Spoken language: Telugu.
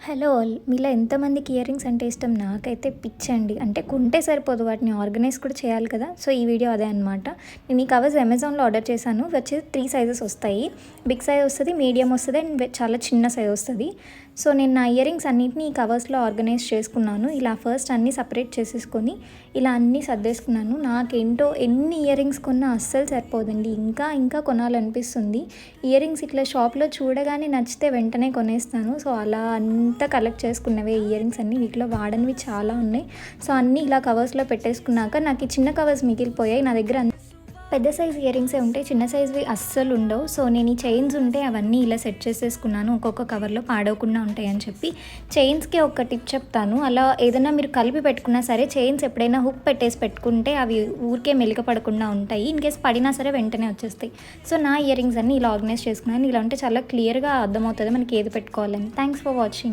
Hello all. మీలో ఎంతమందికి ఇయర్ రింగ్స్ అంటే ఇష్టం? నాకైతే పిచ్చండి. అంటే కొంటే సరిపోదు, వాటిని ఆర్గనైజ్ కూడా చేయాలి కదా! సో, ఈ వీడియో అదే అనమాట. నేను ఈ కవర్స్ అమెజాన్‌లో ఆర్డర్ చేశాను. ఇవి వచ్చేసి 3 సైజెస్ వస్తాయి. బిగ్ సైజ్ వస్తది, మీడియం వస్తది అండ్ చాలా చిన్న సైజ్ వస్తది. సో, నేను నా ఇయర్ రింగ్స్ అన్నిటిని ఈ కవర్స్‌లో ఆర్గనైజ్ చేసుకున్నాను. ఇలా ఫస్ట్ అన్నీ సెపరేట్ చేసేసుకొని, ఇలా అన్నీ సర్దేసుకున్నాను. నాకేంటో ఎన్ని ఇయర్ రింగ్స్ కొన్నా అస్సలు సరిపోదండి. ఇంకా ఇంకా కొనాలనిపిస్తుంది. ఇయర్ రింగ్స్ ఇట్లా షాప్‌లో చూడగానే నచ్చితే వెంటనే కొనేస్తాను. సో, అలా అంతా కలెక్ట్ చేసుకున్నవే ఇయర్ రింగ్స్ అన్నీ. వీటిలో వాడనివి చాలా ఉన్నాయి. సో, అన్నీ ఇలా కవర్స్‌లో పెట్టేసుకున్నాక నాకు ఈ చిన్న కవర్స్ మిగిలిపోయాయి. నా దగ్గర పెద్ద సైజ్ ఇయర్ రింగ్సే ఉంటాయి, చిన్న సైజ్వి అస్సలు ఉండవు. సో, నేను ఈ చైన్స్ ఉంటే అవన్నీ ఇలా సెట్ చేసేసుకున్నాను. ఒక్కొక్క కవర్లో పాడవకుండా ఉంటాయని చెప్పి. చైన్స్‌కి ఒక టిప్ చెప్తాను. అలా ఏదైనా మీరు కలిపి పెట్టుకున్నా సరే, చైన్స్ ఎప్పుడైనా హుక్ పెట్టేసి పెట్టుకుంటే అవి ఊరికే మెలిక పడకుండా ఉంటాయి. ఇన్‌కేస్ పడినా సరే వెంటనే వచ్చేస్తాయి. సో, నా ఇయర్ రింగ్స్ అన్నీ ఇలా ఆర్గనైజ్ చేసుకున్నాను. ఇలా ఉంటే చాలా క్లియర్‌గా అర్థమవుతుంది మనకి ఏది పెట్టుకోవాలని. Thanks for watching.